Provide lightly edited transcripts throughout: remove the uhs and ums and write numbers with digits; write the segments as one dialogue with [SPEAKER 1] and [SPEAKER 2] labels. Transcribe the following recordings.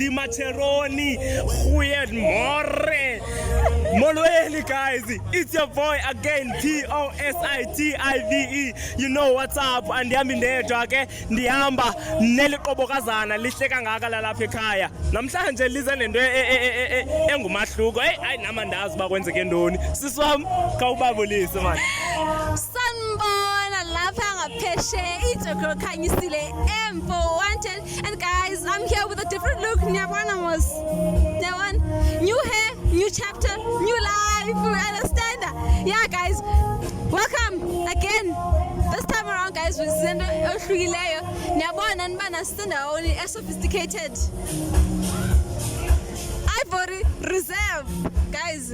[SPEAKER 1] Macheroni, Huyed More. Molweni guys, it's your boy again, Positive. You know what's up, andihamba ndedwa ke ndihamba neliqobokazana lihle kangaka lalapha ekhaya. Namhlanje lize nento engumahluko. Hayi nama ndazi ba kwenzeke ntoni. Siswam khawubabulise man.
[SPEAKER 2] Sanibona lapha ngaphesheya iJogro khanyisile M4 wanted, and guys I'm here with a different look. Nyabona mos. Nyabona, new hair, new chapter, new life. You understand that? Yeah guys, welcome again. This time around guys with Zendo Ohlukileyo. Nyabona nibana only sophisticated. Ivory Reserve. Guys,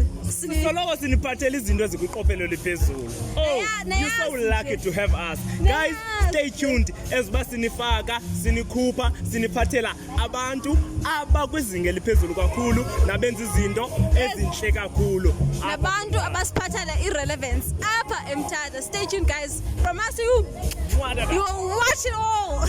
[SPEAKER 1] soloko siniphathela izinto ezikuqophelo liphezulu. Oh, you're so lucky to have us. Guys, stay tuned eziba sinifaka, sinikhupha, siniphathela abantu abakwizinga eliphezulu kakhulu nabenza izinto ezinhle kakhulu.
[SPEAKER 2] Nabantu abasiphathela irrelevance apha eMthatha. Stay tuned guys. From us you will watch it all.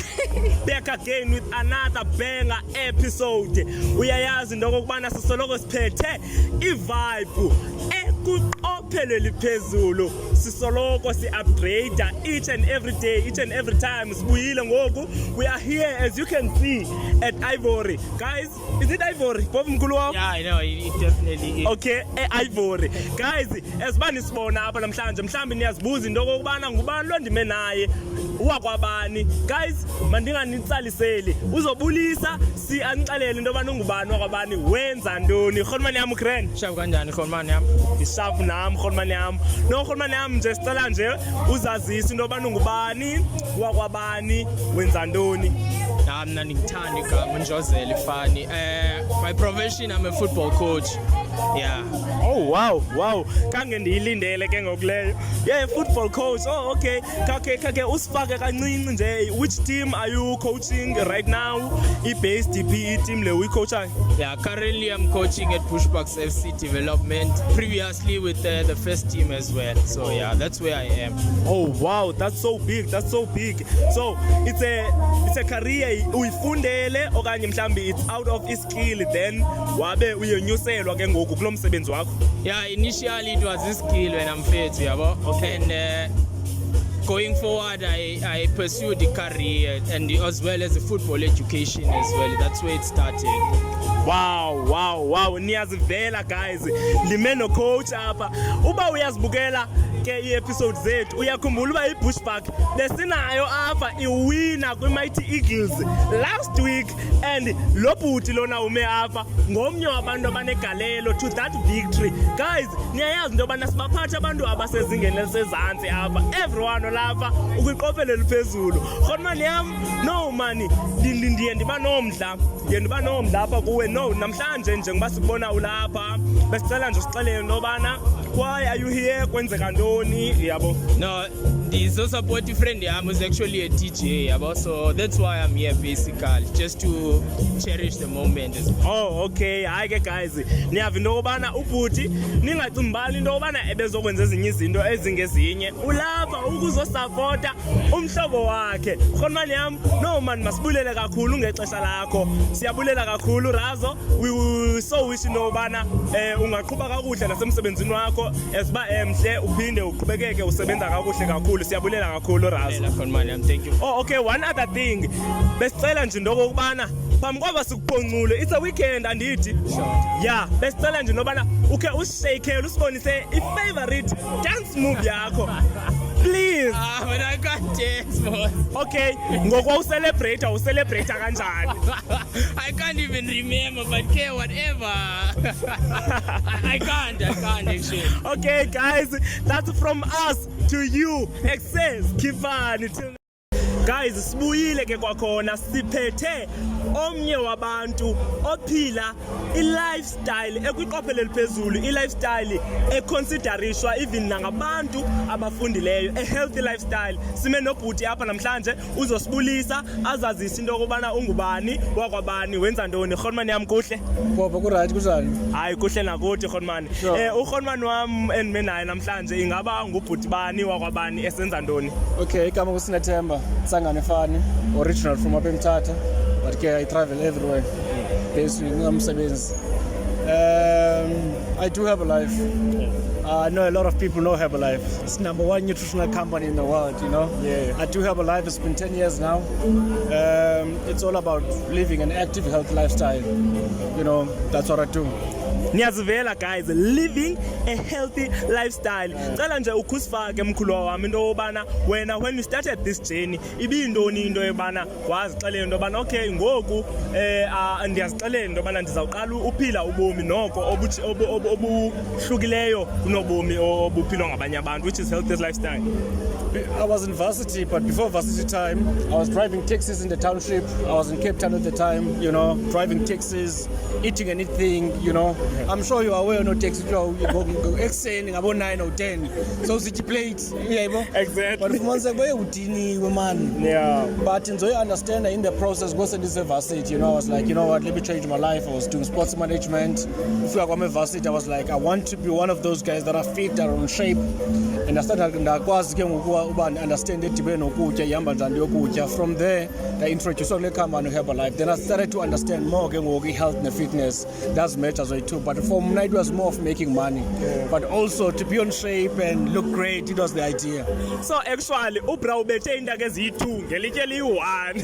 [SPEAKER 1] Back again with another banger episode. Uyayazi into okubana sisoloko siphethe i-vibe ekuqophelo liphezulu. Sisoloko si-upgrade each and every day, each and every time. Sibuyile ngoku. We are here as you can see at Ivory. Guys, is it Ivory? Bob mkhulu wam?
[SPEAKER 3] Yeah, I know, it definitely is.
[SPEAKER 1] Okay, Ivory. Guys, esibani sibona apha namhlanje mhlambi niyazibuza into okubana ngubani lo ndime naye. Uwakwabani. Guys, mandinganitsaliseli. Uzobulisa si anixelele into obana ungubani wakwabani wenza ntoni. Khonmani yam Grand.
[SPEAKER 3] Shabu kanjani khonmani yam?
[SPEAKER 1] Ishafu nami khonmani yam. No khonmani yam nje sicela nje uzazisa into obana ungubani wakwabani wenza ntoni.
[SPEAKER 3] Mna ngithanda igama Njozeli Fani. My profession, I'm a football coach. Yeah.
[SPEAKER 1] Oh wow. Kange ndiyilindele ke ngokuleyo. Yeah, football coach. Oh okay. Kake usifake kancinci nje. Which team are you coaching right now? I-based PE team le uyi-coacha?
[SPEAKER 3] Yeah, currently I'm coaching at Pushbacks FC Development. Previously with the first team as well. So yeah, that's where I am.
[SPEAKER 1] Oh wow, that's so big. So it's a career uyifundele okanye mhlambi it's out of skill then wabe uyonyuselwa ke ngoku kulo msebenzi wakho.
[SPEAKER 3] Yeah, initially it was a skill when I'm fit, yabo. Okay. And going forward I pursued the career and as well as the football education as well. That's where it started. Wow. Niyazivela guys. Limeno coach apha. Uba uyazibukela ke i-episode zethu uyakhumbula uba i-Bushbuck besinayo apha iwina kwi-Mighty Eagles last week, and lo bhuti lona ume apha ngomnye wabantu abanegalelo to that victory. Guys, niyayazi into yobana sibaphatha abantu abasezingeni elisezantsi apha, everyone lapha ukwiqophelo eliphezulu. Khonmani yam, no mani, ndiye ndiba nomdla apha kuwe. No, namhlanje njengoba sikubona ulapha besicela nje usixelele into yobana why are you here, kwenzeka ntoni yabo. No, the so supportive friend yam is actually a DJ yabo, so that's why I'm here basically, just to cherish the moment as well.
[SPEAKER 1] Oh okay, hayi ke guys, niyava into yobana ubhuti ningacimbali into yobana ebezokwenza ezinye izinto ezingezinye ulapha ukuzosupporta umhlobo wakhe. Khonmani yam, no man, masibulele kakhulu ngexesha lakho. Siyabulela kakhulu Razo. We so wish into yobana ungaqhuba kakuhle nasemsebenzini wakho esiba emhle uphinde uqhubekeke usebenza kakuhle kakhulu. Siyabulela kakhulu Razo.
[SPEAKER 3] Khonmani yam, thank you.
[SPEAKER 1] Oh okay, one other thing. Besicela nje into okubana phambi kwaba sikuphoncule, it's a weekend andithi. Yeah, besicela nje nobana ukhe usishakele usibonise i-favorite dance move yakho. Please.
[SPEAKER 3] But I can't dance, boss.
[SPEAKER 1] Okay, ngokwa ucelebrate kanjani?
[SPEAKER 3] I can't even remember, but okay, whatever. I can't actually.
[SPEAKER 1] Okay guys, that's from us to you. Excess Kivani till guys, sibuyile ke kwakhona siphethe omnye wabantu ophila i-lifestyle ekwiqophelo eliphezulu, i-lifestyle econsiderishwa even nangabantu abafundileyo, a healthy lifestyle. Sime nobhuti apha namhlanje uzosibulisa azazisa into okubana ungubani wakwabani wenza ntoni. Khonmani yam kuhle?
[SPEAKER 4] Boba ku-right kunjani?
[SPEAKER 1] Hayi kuhle nakuthi Khonmani. Ukhonmani wam endimenayo namhlanje ingaba ngubhuti bani wakwabani esenza ntoni?
[SPEAKER 4] Okay, igama kuSinathemba Sangane Fani, original from up eMthatha, but I travel everywhere. basically ngingamsebenzi. I do Herbalife. I know a lot of people know Herbalife. It's #1 nutritional company in the world, you know.
[SPEAKER 3] Yeah.
[SPEAKER 4] I do Herbalife. It's been 10 years now. It's all about living an active, healthy lifestyle. You know, that's what I do.
[SPEAKER 3] Niyazivela guys, living a healthy lifestyle. Cela nje ukusifake mkhulu wami into obana wena when you started this journey ibiyintoni into ebana wazixelela into obana okay ngoku ndiyazixelela into obana ndizawuqala uphila ubomi noko obuhlukileyo kunobomi obuphilwa ngabanye abantu, which is healthy lifestyle.
[SPEAKER 4] I was in varsity, but before varsity time, I was driving taxis in the township. I was in Cape Town at the time, you know, driving taxis, eating anything, you know. I'm sure you are aware, no taxi, you go extending about 9 or 10. So city plates, yeah,
[SPEAKER 3] Exactly.
[SPEAKER 4] but once I go, man.
[SPEAKER 3] Yeah.
[SPEAKER 4] But in I understand that in the process, once I did varsity, you know, I was like, you know what, let me change my life. I was doing sports management. If I got my varsity, I was like, I want to be one of those guys that are fit, that are in shape. And I started understand it. From there, I introduced on the company Herbalife. Then I started to understand more health and fitness. That's matters too. But for me, it was more of making money, but also to be on shape and look great. It was the idea.
[SPEAKER 3] So actually, ubra ubethe indaka eziyi2 ngelitye liyi1.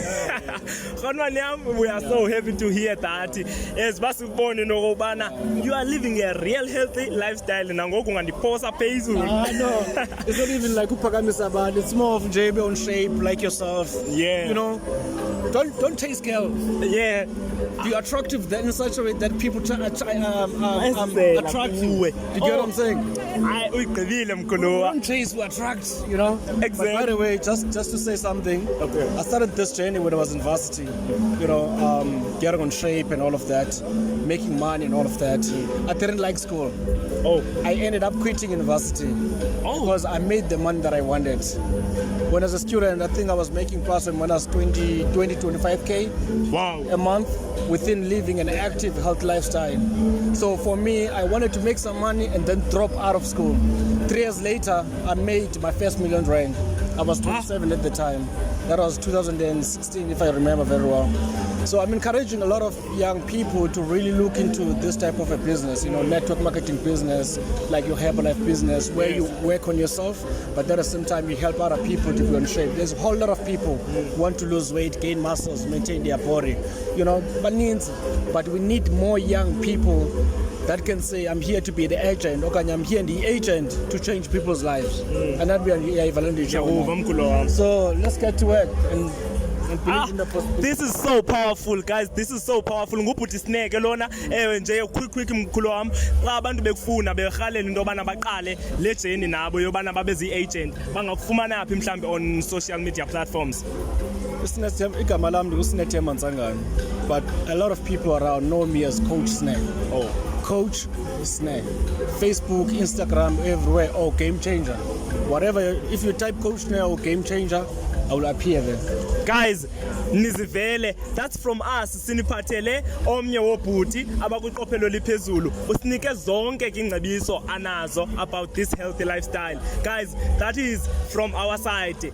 [SPEAKER 3] Khonwani yam, we are so happy to hear that. As basibone nokubana you are living a real healthy lifestyle nangoku ungandiposa phezulu.
[SPEAKER 4] No, it's not even like uphakamisa abantu. It's more of JB on shape, like yourself.
[SPEAKER 3] Yeah.
[SPEAKER 4] You know, don't taste girl.
[SPEAKER 3] Yeah.
[SPEAKER 4] Be attractive then in such a way that people attract you. You get what I'm saying?
[SPEAKER 3] Hayi uyigqibile mkhulu.
[SPEAKER 4] Don't chase, we attract, you know.
[SPEAKER 3] Exactly.
[SPEAKER 4] But by the way, just to say something.
[SPEAKER 3] Okay.
[SPEAKER 4] I started this journey when I was in varsity. You know, getting on shape and all of that, making money and all of that. I didn't like school.
[SPEAKER 3] Oh.
[SPEAKER 4] I ended up quitting university because I made the money that I wanted. When I was a student, I think I was making plus when I was 25K
[SPEAKER 3] Wow.
[SPEAKER 4] a month within living an active, healthy lifestyle. So for me, I wanted to make some money and then drop out of school. 3 years later, I made my first R1 million. I was 27 at the time. That was 2016, if I remember very well. So I'm encouraging a lot of young people to really look into this type of a business, you know, network marketing business, like your Herbalife business, where you work on yourself, but at the same time you help other people to be in shape. There's a whole lot of people who want to lose weight, gain muscles, maintain their body, you know, but we need more young people that can say, I'm here to be the agent, or I'm here the agent to change people's lives. And that we are So let's get to work and believe in the possibility.
[SPEAKER 3] This is so powerful, guys. This is so powerful. Ngubhuti Snake lona nje quick mkhulu wami. Xa abantu bekufuna behalela into obana baqale le journey nabo yobana babezi agent. Bangakufumana yaphi mhlambe on social media platforms?
[SPEAKER 4] Igama lami nguSinethemba Ntsangane, but a lot of people around know me as Coach Snake.
[SPEAKER 3] Oh.
[SPEAKER 4] Coach Snake. Facebook, Instagram, everywhere. Oh, Game Changer. Whatever. If you type Coach Snake or Game Changer, I will appear there.
[SPEAKER 3] Guys, nizivele, that's from us. Siniphathele omnye wobhuti abakwiqophelo liphezulu. Usinike zonke ingcebiso anazo about this healthy lifestyle. Guys, that is from our side.